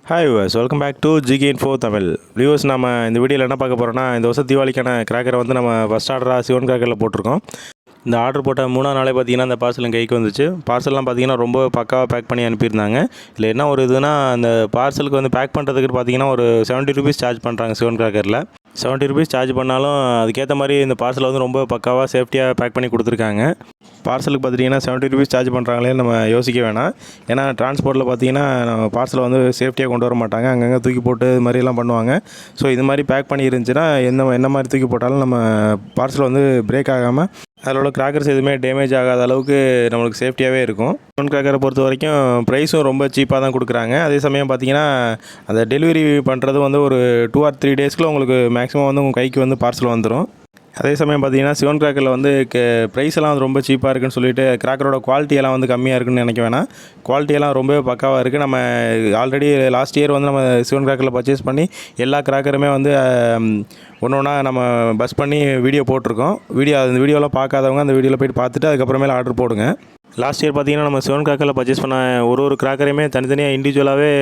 Hi viewers, welcome back to GK info Tamil viewers. நம்ம இந்த வீடியோவில் என்ன பார்க்க போகிறோம்னா, இந்த வருஷம் தீபாவளிக்கான கிராக்கரை வந்து நம்ம ஃபஸ்ட் ஆர்டராக சிவன் கிராக்கரில் போட்டிருக்கோம். இந்த ஆர்டர் போட்ட 3ஆம் நாளே பார்த்திங்கன்னா அந்த பார்சல் என் கைக்கு வந்துச்சு. பார்சல்லாம் பார்த்திங்கன்னா ரொம்ப பக்காவாக பேக் பண்ணி அனுப்பியிருந்தாங்க. இதில் என்ன ஒரு இதுனா, அந்த பார்சலுக்கு வந்து பேக் பண்ணுறதுக்கு பார்த்திங்கன்னா ஒரு 70 ருபீஸ் சார்ஜ் பண்ணுறாங்க சிவன் கிராக்கரில். 70 ருபீஸ் சார்ஜ் பண்ணாலும் அதுக்கேற்ற மாதிரி இந்த பார்சலை வந்து ரொம்ப பக்காவாக சேஃப்டியாக பேக் பண்ணி கொடுத்துருக்காங்க. பார்சலுக்கு பார்த்திங்கன்னா 70 ருபீஸ் சார்ஜ் பண்ணுறாங்களே நம்ம யோசிக்க வேணாம். ஏன்னா டிரான்ஸ்போர்ட்டில் பார்த்திங்கன்னா நம்ம பார்சலை வந்து சேஃப்டியாக கொண்டு வர மாட்டாங்க, அங்கங்கே தூக்கி போட்டு இது மாதிரிலாம் பண்ணுவாங்க. ஸோ இது மாதிரி பேக் பண்ணி இருந்துச்சுன்னா என்ன மாதிரி தூக்கி போட்டாலும் நம்ம பார்சல் வந்து பிரேக் ஆகாமல் அதில் உள்ள கிராக்கர்ஸ் எதுவுமே டேமேஜ் ஆகாத அளவுக்கு நம்மளுக்கு சேஃப்டியாகவே இருக்கும். சிவன் கிராக்கரை பொறுத்த வரைக்கும் ப்ரைஸும் ரொம்ப சீப்பாக தான் கொடுக்குறாங்க. அதே சமயம் பார்த்திங்கன்னா அந்த டெலிவரி பண்ணுறது வந்து ஒரு 2 or 3 டேஸ்க்குள்ள உங்களுக்கு மேக்ஸிமம் வந்து உங்கள் கைக்கு வந்து பார்சல் வந்துடும். அதே சமயம் பார்த்திங்கன்னா சிவன் கிராக்கரில் வந்து ப்ரைஸ் எல்லாம் வந்து ரொம்ப சீப்பாக இருக்குன்னு சொல்லிட்டு கிராக்கரோட குவாலிட்டியெல்லாம் வந்து கம்மியாக இருக்குன்னு நினைக்க வேணாம். குவாலிட்டியெல்லாம் ரொம்பவே பக்காவாக இருக்குது. நம்ம ஆல்ரெடி லாஸ்ட் இயர் வந்து நம்ம சிவன் கிராக்கரில் பர்ச்சேஸ் பண்ணி எல்லா கிராக்கருமே வந்து ஒன்று ஒன்றா நம்ம பஸ் பண்ணி வீடியோ போட்டிருக்கோம். அந்த வீடியோலாம் பார்க்காதவங்க அந்த வீடியோவில் போய்ட்டு பார்த்துட்டு அதுக்கப்புறமேல ஆர்டர் போடுங்க. லாஸ்ட் இயர் பார்த்திங்கன்னா நம்ம சிவன் கிராக்கரில் பர்ச்சேஸ் பண்ண ஒரு கிராக்கரையுமே தனித்தனியாக இண்டிவிஜுவலாகவே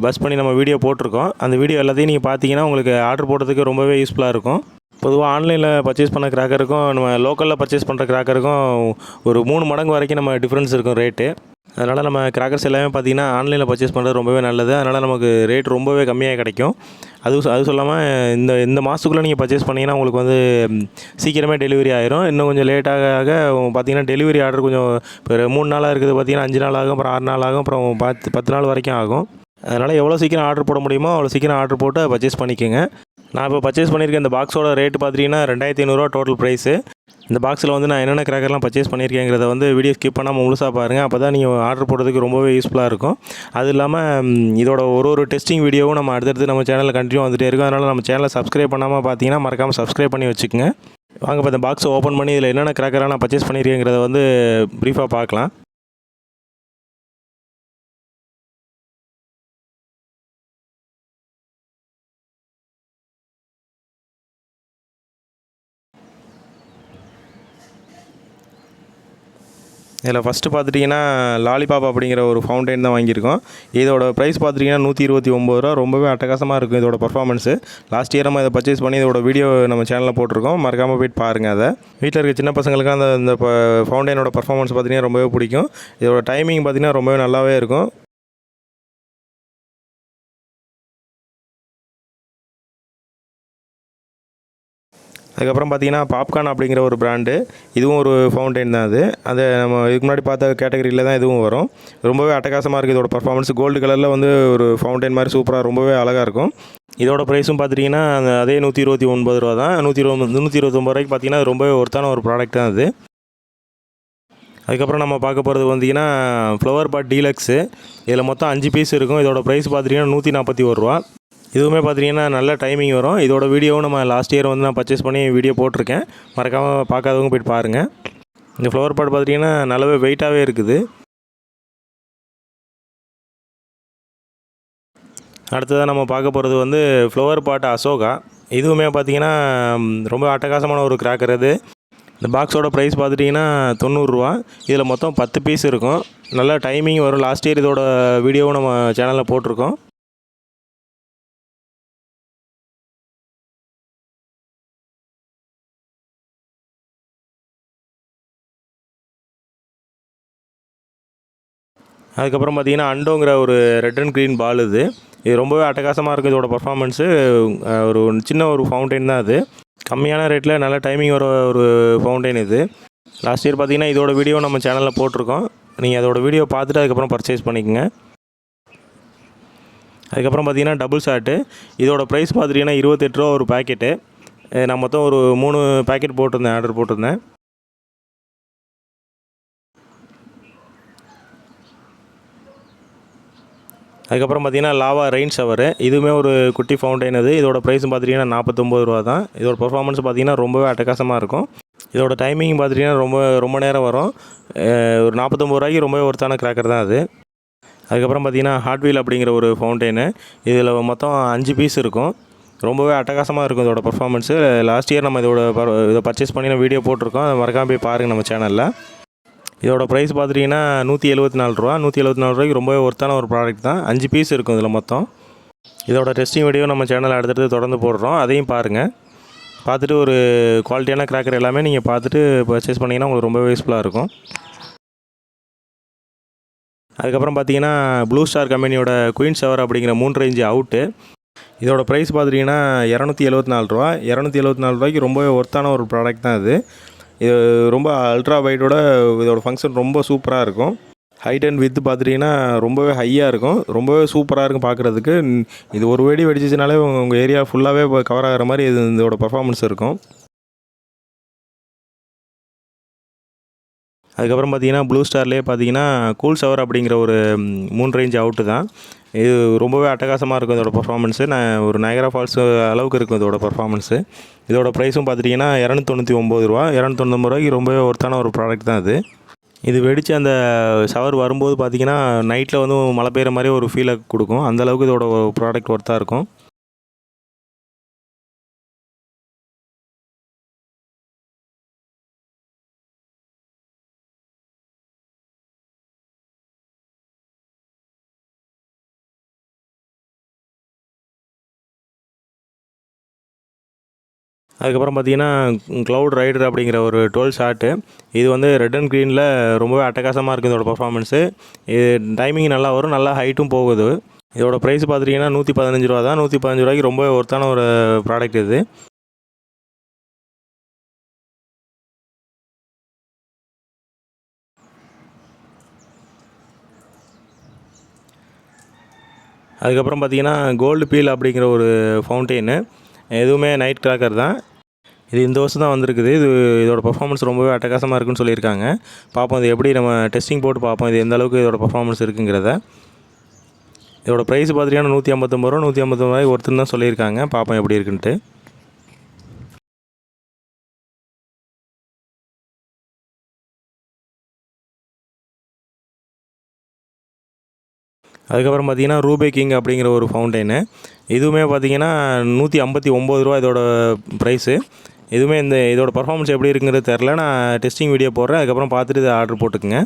பஸ் பண்ணி நம்ம வீடியோ போட்டிருக்கோம். அந்த வீடியோ எல்லாத்தையும் நீங்கள் பார்த்தீங்கன்னா உங்களுக்கு ஆர்டர் போடுறதுக்கு ரொம்பவே யூஸ்ஃபுல்லாக இருக்கும். பொதுவாக ஆன்லைனில் பர்ச்சேஸ் பண்ண கிராக்கருக்கும் நம்ம லோக்கலில் பர்ச்சேஸ் பண்ணுற கிராக்கருக்கும் ஒரு 3 மடங்கு வரைக்கும் நம்ம டிஃப்ரென்ஸ் இருக்கும் ரேட்டு. அதனால் நம்ம கிராக்கர்ஸ் எல்லாமே பார்த்திங்கன்னா ஆன்லைனில் பர்ச்சேஸ் பண்ணுறது ரொம்பவே நல்லது. அதனால் நமக்கு ரேட் ரொம்பவே கம்மியாக கிடைக்கும். அது சொல்லாமல் இந்த மாதத்துக்குள்ளே நீங்கள் பர்ச்சேஸ் பண்ணிங்கன்னா உங்களுக்கு வந்து சீக்கிரமே டெலிவரி ஆயிரும். இன்னும் கொஞ்சம் லேட்டாக பார்த்திங்கன்னா டெலிவரி ஆர்டர் கொஞ்சம் இப்போ 3 நாளாக இருக்குது பார்த்திங்கன்னா 5 நாள் ஆகும், அப்புறம் 6 நாள் ஆகும், அப்புறம் 10 நாள் வரைக்கும் ஆகும். அதனால் எவ்வளோ சீக்கிரம் ஆர்டர் போட முடியுமோ அவ்வளோ சீக்கிரம் ஆர்டர் போட்டு பர்ச்சேஸ் பண்ணிக்கோங்க. நான் இப்போ பர்ச்சேஸ் பண்ணியிருக்கேன் இந்த பாக்ஸோட ரேட்டு பார்த்திங்கன்னா 2500 டோட்டல் ப்ரைஸு. இந்த பாக்ஸில் வந்து நான் என்னென்ன கிராக்கர்லாம் பர்ச்சேஸ் பண்ணியிருக்கேங்கிறத வந்து வீடியோ ஸ்கிப் பண்ணாமல் முழுசாக பாருங்கள். அப்போ தான் நீங்கள் ஆர்டர் போடுறதுக்கு ரொம்பவே யூஸ்ஃபுல்லாக இருக்கும். அது இல்லாமல் இதோட ஒரு டெஸ்டிங் வீடியோவும் நம்ம அடுத்தடுத்து நம்ம சேனலில் கண்டினியூ வந்துகிட்டே இருக்கும். அதனால் நம்ம சேனலை சப்ஸ்கிரைப் பண்ணாமல் பார்த்தீங்கன்னா மறக்காமல் சப்ஸ்கிரைப் பண்ணி வச்சுக்கோங்க. வாங்க இப்போ இந்த பாக்ஸை ஓப்பன் பண்ணி இதில் என்னென்ன கிராக்கராக நான் பர்ச்சேஸ் பண்ணியிருக்கேங்கிறத வந்து ப்ரீஃபாக பார்க்கலாம். இதில் ஃபஸ்ட்டு பார்த்துட்டிங்கன்னா லாலிபாப் அப்படிங்கிற ஒரு ஃபவுண்டைன் தான் வாங்கியிருக்கோம். இதோட ப்ரைஸ் பார்த்துட்டிங்கன்னா 129 ரூபா. ரொம்பவே அட்டகாசமாக இருக்கும் இதோட பர்ஃபார்மன்ஸு. லாஸ்ட் இயர் நம்ம இதை பர்ச்சேஸ் பண்ணி இதோட வீடியோ நம்ம சேனலில் போட்டிருக்கோம். மறக்காமல் போய்ட்டு பாருங்கள். அதை வீட்டில் இருக்க சின்ன பசங்களுக்கு அந்த ஃபவுண்டைனோட பர்ஃபார்மன்ஸ் பார்த்திங்கன்னா ரொம்பவே பிடிக்கும். இதோட டைமிங் பார்த்திங்கன்னா ரொம்பவே நல்லாவே இருக்கும். அதுக்கப்புறம் பார்த்திங்கன்னா பாப்கார்ன் அப்படிங்கிற ஒரு பிராண்டு, இதுவும் ஒரு ஃபவுண்டைன் தான். அதை நம்ம இதுக்கு முன்னாடி பார்த்த கேட்டகரியில் தான் இதுவும் வரும். ரொம்பவே அட்டகாசமாக இருக்குது இதோட பர்ஃபார்மன்ஸ். கோல்டு கலரில் வந்து ஒரு ஃபவுண்டைன் மாதிரி சூப்பராக ரொம்பவே அழகாக இருக்கும். இதோட ப்ரைஸும் பார்த்துட்டிங்கன்னா அதே 129 ரூபா தான். 129 ரூபாய்க்கு பார்த்திங்கன்னா ரொம்பவே ஒர்த்தான ஒரு ப்ராடக்ட் தான் அது. அதுக்கப்புறம் நம்ம பார்க்க போகிறது பார்த்திங்கன்னா ஃப்ளவர் பாட் டீலக்ஸு. இதில் மொத்தம் 5 பீஸ் இருக்கும். இதோட ப்ரைஸ் பார்த்திங்கன்னா 141 ரூபா. இதுவுமே பார்த்திங்கன்னா நல்ல டைமிங் வரும். இதோட வீடியோவும் நம்ம லாஸ்ட் இயர் வந்து நான் பர்ச்சேஸ் பண்ணி வீடியோ போட்டிருக்கேன். மறக்காமல் பார்க்காதவங்க போய்ட்டு பாருங்கள். இந்த ஃப்ளவர் பாட் பார்த்திங்கன்னா நல்லாவே வெயிட்டாகவே இருக்குது. அடுத்ததாக நம்ம பார்க்க போகிறது வந்து ஃப்ளவர் பாட் அசோகா. இதுவுமே பார்த்திங்கன்னா ரொம்ப அட்டகாசமான ஒரு கிராக்கர். அது இந்த பாக்ஸோட ப்ரைஸ் பார்த்துட்டிங்கன்னா 90 ரூபா. இதில் மொத்தம் 10 பீஸ் இருக்கும். நல்ல டைமிங் வரும். லாஸ்ட் இயர் இதோட வீடியோவும் நம்ம சேனலில் போட்டிருக்கோம். அதுக்கப்புறம் பார்த்திங்கன்னா அண்டோங்கிற ஒரு ரெட் அண்ட் க்ரீன் பால். இது ரொம்பவே அட்டகாசமாக இருக்குது இதோட பர்ஃபார்மன்ஸு. ஒரு சின்ன ஒரு ஃபவுண்டைன் தான். அது கம்மியான ரேட்டில் நல்ல டைமிங் வர ஒரு ஃபவுண்டைன் இது. லாஸ்ட் இயர் பார்த்திங்கன்னா இதோட வீடியோ நம்ம சேனலில் போட்டிருக்கோம். நீங்கள் அதோட வீடியோ பார்த்துட்டு அதுக்கப்புறம் பர்ச்சேஸ் பண்ணிக்கோங்க. அதுக்கப்புறம் பார்த்திங்கன்னா டபுள் ஷாட்டு. இதோட ப்ரைஸ் பார்த்துட்டிங்கன்னா 28 ரூபா ஒரு பேக்கெட்டு. நான் மொத்தம் ஒரு 3 பேக்கெட் ஆர்டர் போட்டிருந்தேன். அதுக்கப்புறம் பார்த்திங்கன்னா லாவா ரெயின் ஷவரு. இதுவுமே ஒரு குட்டி ஃபவுண்டைன். இதோட ப்ரைஸும் பார்த்திங்கன்னா 49 ரூபா தான். இதோட பர்ஃபார்மன்ஸ் பார்த்திங்கன்னா ரொம்பவே அட்டகாசமாக இருக்கும். இதோட டைமிங் பார்த்திங்கன்னா ரொம்ப நேரம் வரும். ஒரு 49 ரூபாய்க்கு ரொம்பவே ஒர்த்தான கிராக்கர் தான் அது. அதுக்கப்புறம் பார்த்திங்கன்னா ஹாட்வீல் அப்படிங்கிற ஒரு ஃபவுண்டைனு. இதில் மொத்தம் 5 பீஸ் இருக்கும். ரொம்பவே அட்டகாசமாக இருக்கும் இதோட பர்ஃபார்மன்ஸு. லாஸ்ட் இயர் நம்ம இதை பர்ச்சேஸ் பண்ணி வீடியோ போட்டிருக்கோம். அதை மறக்காமல் போய் பாருங்கள் நம்ம சேனலில். இதோட ப்ரைஸ் பார்த்துட்டிங்கன்னா ரூ. 174 ரொம்பவே ஒர்த்தான ஒரு ப்ராடக்ட் தான். 5 பீஸ் இருக்கும் இதில் மொத்தம். இதோட டெஸ்டிங் வீடியோ நம்ம சேனலில் அடுத்தடுத்து தொடர்ந்து போடுறோம், அதையும் பாருங்கள். பார்த்துட்டு ஒரு குவாலிட்டியான கிராக்கர் எல்லாமே நீங்கள் பார்த்துட்டு பர்ச்சேஸ் பண்ணிங்கன்னா உங்களுக்கு ரொம்பவே யூஸ்ஃபுல்லாக இருக்கும். அதுக்கப்புறம் பார்த்தீங்கன்னா ப்ளூ ஸ்டார் கம்பெனியோட குயின் ஷவர் அப்படிங்கிற 3 இன்ச் அவுட்டு. இதோட ப்ரைஸ் பார்த்துட்டிங்கன்னா ரூ. 274 ரொம்பவே ஒர்த்தான ஒரு ப்ராடக்ட் தான் இது. இது ரொம்ப அல்ட்ரா வைடோட இதோட ஃபங்க்ஷன் ரொம்ப சூப்பராக இருக்கும். ஹைட் அண்ட் வித்து பார்த்துட்டிங்கன்னா ரொம்பவே ஹையாக இருக்கும், ரொம்பவே சூப்பராக இருக்கும் பார்க்குறதுக்கு. இது ஒரு வெடி வெடிச்சிச்சினாலே உங்கள் ஏரியா ஃபுல்லாகவே கவர் ஆகிற மாதிரி இதோட பர்ஃபார்மன்ஸ் இருக்கும். அதுக்கப்புறம் பார்த்தீங்கன்னா ப்ளூ ஸ்டார்லேயே பார்த்தீங்கன்னா கூல் ஷவர் அப்படிங்கிற ஒரு 3 இன்ச் அவுட்டு தான். இது ரொம்பவே அட்டகாசமாக இருக்கும் இதோட பர்ஃபார்மன்ஸு. ஒரு நயகரா ஃபால்ஸ் அளவுக்கு இருக்கும் இதோட பர்ஃபார்மன்ஸு. இதோட ப்ரைஸும் பார்த்துட்டிங்கன்னா ரூ. 299 ரொம்பவே ஒர்த்தான ஒரு ப்ராடக்ட் தான் இது. இது வெடித்து அந்த ஷவர் வரும்போது பார்த்திங்கன்னா நைட்டில் வந்து மழை பெய்கிற மாதிரி ஒரு ஃபீலை கொடுக்கும். அந்தளவுக்கு இதோட ப்ராடக்ட் ஒர்த்தாக இருக்கும். அதுக்கப்புறம் பார்த்திங்கன்னா க்ளவுட் ரைடர் அப்படிங்கிற ஒரு 12 ஷாட்டு. இது வந்து ரெட் அண்ட் க்ரீனில் ரொம்பவே அட்டகாசமாக இருக்குது இதோட பர்ஃபார்மன்ஸு. இது டைமிங் நல்லா வரும், நல்லா ஹைட்டும் போகுது. இதோட ப்ரைஸ் பார்த்துட்டிங்கன்னா ரூ. 115 தான். ரூ. 115 ரொம்ப ஒர்த்தான ஒரு ப்ராடக்ட் இது. அதுக்கப்புறம் பார்த்திங்கன்னா கோல்டு பீல் அப்படிங்கிற ஒரு ஃபவுண்டெயினு. எதுவுமே நைட் கிராக்கர் தான். இது இந்த வருஷம் தான் வந்திருக்குது. இதோட பர்ஃபார்மன்ஸ் ரொம்பவே அட்டகாசமாக இருக்குன்னு சொல்லியிருக்காங்க. பார்ப்போம் இது எப்படி, நம்ம டெஸ்டிங் போட்டு பார்ப்போம் இது எந்த அளவுக்கு இதோட பர்ஃபார்மன்ஸ் இருக்குங்கிறத. இதோட ப்ரைஸ் பார்த்திங்கன்னா ரூ. 159 ஒருத்தர் தான் சொல்லியிருக்காங்க. பார்ப்போம் எப்படி இருக்குன்ட்டு. அதுக்கப்புறம் பார்த்திங்கன்னா ரூபே கிங் அப்படிங்கிற ஒரு ஃபவுண்டெயினு. இதுவுமே பார்த்திங்கன்னா ரூ. 159 இதோட ப்ரைஸு. இதுவுமே இதோட பர்ஃபார்மன்ஸ் எப்படி இருக்குங்கிறது தெரில. நான் டெஸ்டிங் வீடியோ போடுறேன், அதுக்கப்புறம் பார்த்துட்டு இதை ஆர்டர் போட்டுக்குங்க.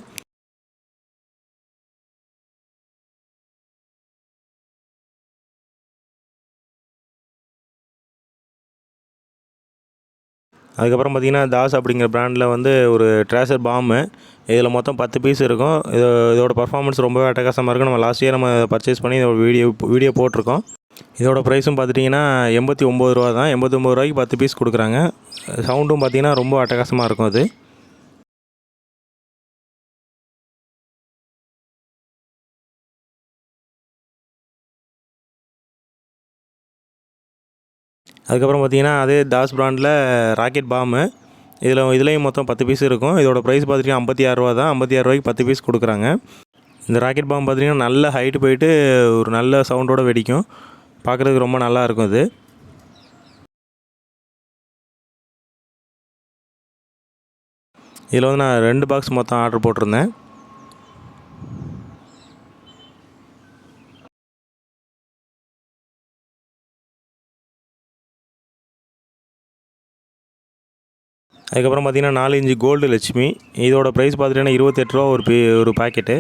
அதுக்கப்புறம் பார்த்திங்கன்னா தாஸ் அப்படிங்கிற பிராண்டில் வந்து ஒரு ட்ரேசர் பாம்பு. இதில் மொத்தம் 10 பீஸ் இருக்கும். இதோட பர்ஃபார்மன்ஸ் ரொம்பவே அட்டகாசமாக இருக்கும். நம்ம லாஸ்ட் இயர் நம்ம பர்ச்சேஸ் பண்ணி இதோட வீடியோ போட்டிருக்கோம். இதோட ப்ரைஸும் பார்த்துட்டிங்கன்னா ரூ. 89 தான். ரூ. 89 10 பீஸ் கொடுக்குறாங்க. சவுண்டும் பார்த்திங்கன்னா ரொம்ப அட்டகாசமாக இருக்கும் அது. அதுக்கப்புறம் பார்த்திங்கன்னா அதே தாஸ் பிராண்டில் ராக்கெட் பாம்பு. இதுலேயும் மொத்தம் 10 பீஸ் இருக்கும். இதோட ப்ரைஸ் பார்த்திங்கன்னா ரூ. 56 தான். ரூ. 56 10 பீஸ் கொடுக்குறாங்க. இந்த ராக்கெட் பாம்பு பார்த்திங்கன்னா நல்ல ஹைட்டு போயிட்டு ஒரு நல்ல சவுண்டோடு வெடிக்கும். பார்க்குறதுக்கு ரொம்ப நல்லா இருக்கும் இது. இதில் வந்து நான் 2 பாக்ஸ் மொத்தம் ஆர்டர் போட்டிருந்தேன். அதுக்கப்புறம் பார்த்திங்கன்னா 4 இன்ச்சு கோல்டு லட்சுமி. இதோட ப்ரைஸ் பார்த்துட்டிங்கன்னா ரூ. 28 ஒரு பாக்கெட்டு.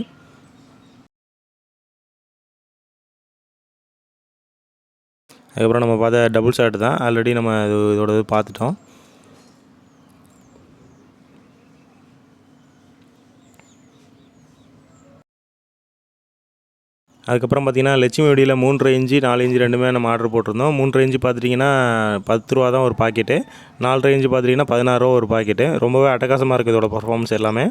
அதுக்கப்புறம் நம்ம பார்த்த டபுள் ஷாட் தான். ஆல்ரெடி நம்ம இதோட பார்த்துட்டோம். அதுக்கப்புறம் பார்த்திங்கன்னா லட்சுமி வெடியில் 3 இன்ச்சு 4 இன்ச்சு ரெண்டுமே நம்ம ஆர்டர் போட்டிருந்தோம். 3 இன்ச்சு பார்த்துட்டிங்கன்னா ரூ. 10 தான் ஒரு பாக்கெட்டு. 4 இன்ச்சு பார்த்துட்டிங்கன்னா ரூ. 16 ஒரு பாக்கெட்டு. ரொம்பவே அட்டகாசமாக இருக்குது இதோட பர்ஃபார்மன்ஸ் எல்லாமே.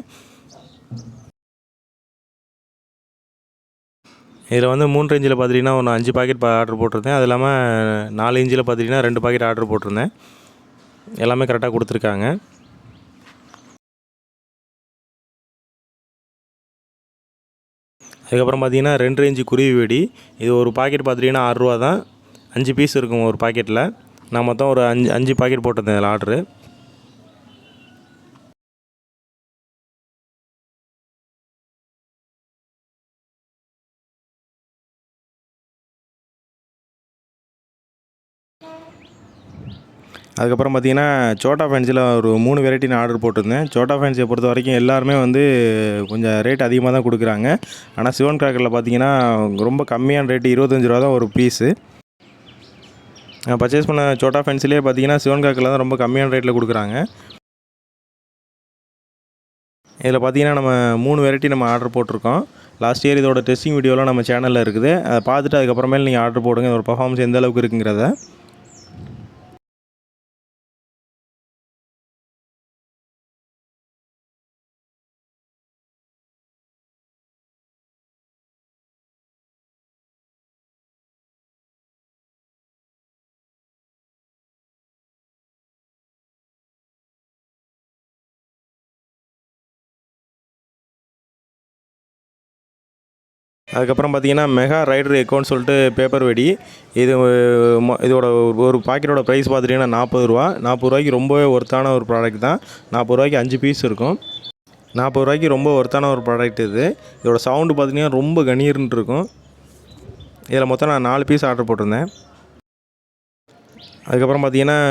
இதில் வந்து 3 இன்ச்சில் பார்த்துட்டிங்கன்னா ஒன்று 5 பாக்கெட் ஆர்டர் போட்டிருந்தேன். அது இல்லாமல் 4 இன்ச்சில் பார்த்துட்டிங்கன்னா 2 பாக்கெட் ஆர்டர் போட்டிருந்தேன். எல்லாமே கரெக்டாக கொடுத்துருக்காங்க. அதுக்கப்புறம் பார்த்திங்கன்னா 2 இன்ச்சு குருவி வெடி. இது ஒரு பாக்கெட் பார்த்துட்டிங்கன்னா ரூ. 6 தான். 5 பீஸ் இருக்கும் ஒரு பாக்கெட்டில். நான் மொத்தம் ஒரு 5 பாக்கெட் போட்டிருந்தேன் இதில் ஆர்டரு. அதுக்கப்புறம் பார்த்திங்கன்னா சோட்டா ஃபேன்ஸியில் ஒரு 3 வெரைட்டி நான் ஆர்டர் போட்டிருந்தேன். சோட்டா ஃபேன்ஸியை பொறுத்த வரைக்கும் எல்லாருமே வந்து கொஞ்சம் ரேட் அதிகமாக தான் கொடுக்குறாங்க. ஆனால் சிவன் கிராக்கரில் பார்த்திங்கன்னா ரொம்ப கம்மியான ரேட்டு 25 ரூபா தான் ஒரு பீஸு. நான் பர்ச்சேஸ் பண்ண சோட்டா ஃபேன்ஸிலே பார்த்திங்கன்னா சிவன் கிராக்கரில் தான் ரொம்ப கம்மியான ரேட்டில் கொடுக்குறாங்க. இதில் பார்த்திங்கன்னா நம்ம 3 வெரைட்டி நம்ம ஆர்டர் போட்டிருக்கோம். லாஸ்ட் இயர் இதோட டெஸ்டிங் வீடியோலாம் நம்ம சேனலில் இருக்குது. அதை பார்த்துட்டு அதுக்கப்புறமேல் நீங்கள் ஆர்டர் போடுங்க. இதோட பர்ஃபார்மன்ஸ் எந்த அளவுக்கு இருக்குங்கிறத. அதுக்கப்புறம் பார்த்திங்கன்னா மெகா ரைடர் எக்கோன்னு சொல்லிட்டு பேப்பர் வெடி. இதோட ஒரு பாக்கெட்டோட ப்ரைஸ் பார்த்துட்டிங்கன்னா 40 ரூபா. 40 ரூபாய்க்கு ரொம்பவே ஒர்த்தான ஒரு ப்ராடக்ட் தான். 40 ரூபாய்க்கு 5 பீஸ் இருக்கும். 40 ரூபாய்க்கு ரொம்ப ஒர்த்தான ஒரு ப்ராடக்ட் இது. இதோட சவுண்டு பார்த்திங்கன்னா ரொம்ப கணீர்னு இருக்கும். இதில் மொத்தம் நான் 4 பீஸ் ஆர்டர் போட்டிருந்தேன். அதுக்கப்புறம் பார்த்திங்கன்னா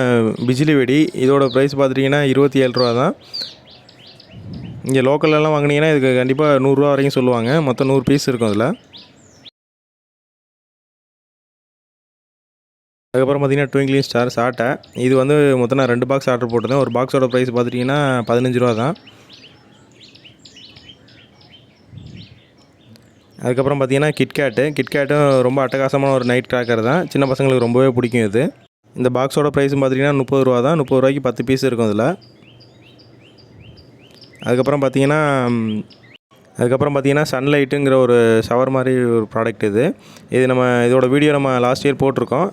பிஜிலி வெடி. இதோட ப்ரைஸ் பார்த்துட்டிங்கன்னா 27 ரூபா தான். இங்கே லோக்கல்லலாம் வாங்கினீங்கன்னா இதுக்கு கண்டிப்பாக 100 ரூபா வரைக்கும் சொல்லுவாங்க. மொத்தம் 100 பீஸ் இருக்கும் அதில். அதுக்கப்புறம் பார்த்திங்கன்னா ட்விங்க்லிங் ஸ்டார் சாட்டை. இது வந்து மொத்தம் நான் 2 பாக்ஸ் ஆர்டர் போட்டிருந்தேன். ஒரு பாக்ஸோட ப்ரைஸ் பார்த்துட்டிங்கன்னா 15 ரூபா தான். அதுக்கப்புறம் பார்த்திங்கன்னா கிட்கேட்டும் ரொம்ப அட்டகாசமான ஒரு நைட் கிராக்கர் தான். சின்ன பசங்களுக்கு ரொம்பவே பிடிக்கும் இது. இந்த பாக்ஸோட ப்ரைஸும் பார்த்திங்கன்னா 30 ரூபா தான். 30 ரூபாய்க்கு 10 பீஸ் இருக்கும் அதில். அதுக்கப்புறம் பார்த்திங்கன்னா சன்லைட்டுங்கிற ஒரு ஷவர் மாதிரி ஒரு ப்ராடக்ட் இது. இதோட வீடியோ நம்ம லாஸ்ட் இயர் போட்டிருக்கோம்.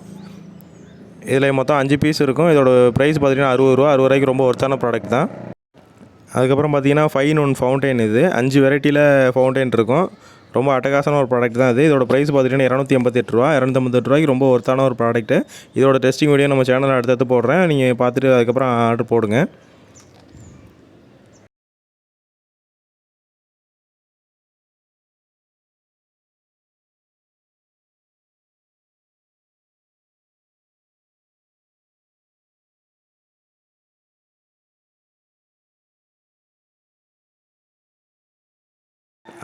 இதில் மொத்தம் 5 பீஸ் இருக்கும். இதோட ப்ரைஸ் பார்த்திங்கன்னா 60 ரூபா. 60 ரூபாய்க்கு ரொம்ப ஒர்த்தான ப்ராடக்ட் தான். அதுக்கப்புறம் பார்த்திங்கன்னா 5-in-1 ஃபவுண்டைன். இது 5 வெரைட்டியில் ஃபவுண்டைன் இருக்கும். ரொம்ப அட்டகாசமான ஒரு ப்ராடக்ட் தான் இது. இதோட ப்ரைஸ் பார்த்திங்கன்னா 288 ரூபா. 288 ரூபாய்க்கு ரொம்ப ஒர்த்தான ஒரு ப்ராடக்ட்டு. இதோட டெஸ்டிங் வீடியோ நம்ம சேனலில் அடுத்தடுத்து போடுறேன். நீங்கள் பார்த்துட்டு அதுக்கப்புறம் ஆர்டர் போடுங்க.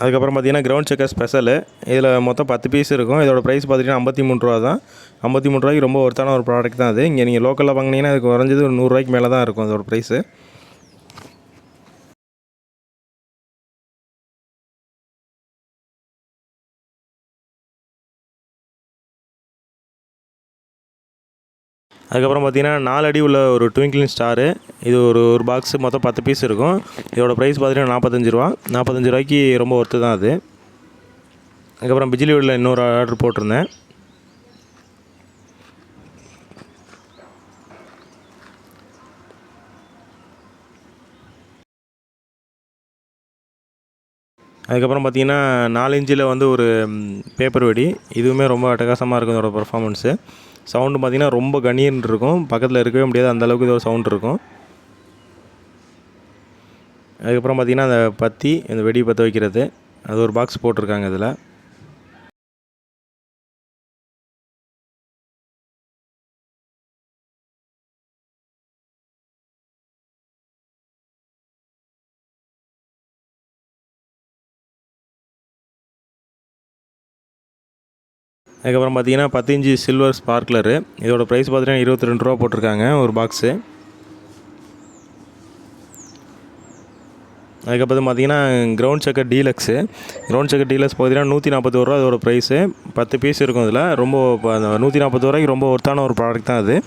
அதுக்கப்புறம் பார்த்திங்கன்னா கிரவுண்ட் செக்கர் ஸ்பெஷலு. இதில் மொத்தம் 10 பீஸ் இருக்கும். இதோட ப்ரைஸ் பார்த்திங்கன்னா 53 ரூபா தான். 53 ரூபாய்க்கு ரொம்ப ஒர்த்தான ஒரு ப்ராடக்ட் தான் அது. இங்கே நீங்கள் லோக்கலில் வாங்கினீங்கன்னா அதுக்கு குறைஞ்சது ஒரு 100 ரூபாய்க்கு மேலே தான் இருக்கும் அதோட ப்ரைஸு. அதுக்கப்புறம் பார்த்திங்கன்னா 4 அடி உள்ள ஒரு ட்விங்க்லிங் ஸ்டாரு. இது ஒரு பாக்ஸு மொத்தம் 10 பீஸ் இருக்கும். இதோட ப்ரைஸ் பார்த்திங்கன்னா 45 ரூபா. 45 ரூபாய்க்கு ரொம்ப ஒர்த்து தான் அது. அதுக்கப்புறம் பிஜிலி வீடில் இன்னொரு ஆர்டர் போட்டிருந்தேன். அதுக்கப்புறம் பார்த்திங்கன்னா 4 இன்ச்சில் வந்து ஒரு பேப்பர் வெடி. இதுவுமே ரொம்ப அட்டகாசமாக இருக்கும் இதோட பர்ஃபார்மன்ஸு. சவுண்டு பார்த்திங்கன்னா ரொம்ப கணீர்னு இருக்கும். பக்கத்தில் இருக்கவே முடியாது, அந்தளவுக்கு இதோட சவுண்ட் இருக்கும். அதுக்கப்புறம் பார்த்திங்கன்னா அந்த பற்றி இந்த வெடி பற்ற வைக்கிறது, அது ஒரு பாக்ஸ் போட்டிருக்காங்க இதில். அதுக்கப்புறம் பார்த்திங்கன்னா 10 இன்ச்சு சில்வர் ஸ்பார்க்லரு. இதோட ப்ரைஸ் பார்த்திங்கன்னா 22 ரூபா போட்டிருக்காங்க ஒரு பாக்ஸு. அதுக்கப்புறம் பார்த்திங்கன்னா ground checker deluxe. Ground checker deluxe பார்த்திங்கன்னா 141 ரூபா இதோட ப்ரைஸு. 10 பீஸ் இருக்கும் இதில். ரொம்ப 140 ரூபாய்க்கு ரொம்ப ஒர்த்தான ஒரு ப்ராடக்ட் தான் அது.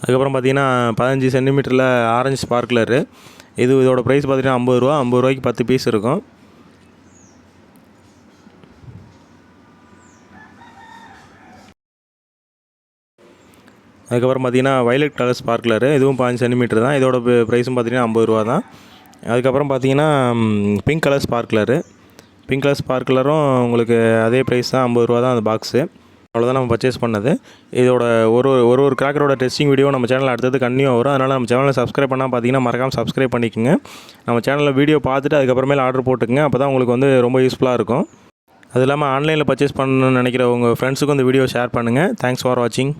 அதுக்கப்புறம் பார்த்திங்கன்னா 15 சென்டிமீட்டரில் ஆரஞ்சு ஸ்பார்க்லரு. இதோட ப்ரைஸ் பார்த்திங்கன்னா 50 ரூபா. 50 ரூபாய்க்கு 10 பீஸ் இருக்கும். அதுக்கப்புறம் பார்த்திங்கன்னா வைலட் கலர் ஸ்பார்க்லரு. இதுவும் 15 சென்டிமீட்டர் தான். இதோட ப்ரைஸும் பார்த்திங்கன்னா 50 ரூபா தான். அதுக்கப்புறம் பார்த்திங்கன்னா பிங்க் கலர் ஸ்பார்க்லரு. பிங்க் கலர் ஸ்பார்க்லரும் உங்களுக்கு அதே ப்ரைஸ் தான், 50 ரூபா தான் அந்த பாக்ஸு. அவ்வளோதான் நம்ம பர்ச்சேஸ் பண்ணது. இதோட ஒரு கிராக்கரோட டெஸ்டிங் வீடியோ நம்ம சேனலில் அடுத்தது கண்டினியூ வரும். அதனால் நம்ம சேனலை சப்ஸ்கிரைப் பண்ணால் பார்த்தீங்கன்னா மறக்காமல் சப்ஸ்கிரைப் பண்ணிக்கோங்க. நம்ம சேனலில் வீடியோ பார்த்துட்டு அதுக்கப்புறமேல ஆர்டர் போட்டுக்கங்க. அப்போ தான் உங்களுக்கு வந்து ரொம்ப யூஸ்ஃபுல்லாக இருக்கும். அது இல்லாமல் ஆன்லைனில் பர்ச்சேஸ் பண்ணணும்னு நினைக்கிற உங்கள் ஃப்ரெண்ட்ஸுக்கும் இந்த வீடியோ ஷேர் பண்ணுங்கள். தேங்க்ஸ் ஃபார் வாட்சிங்.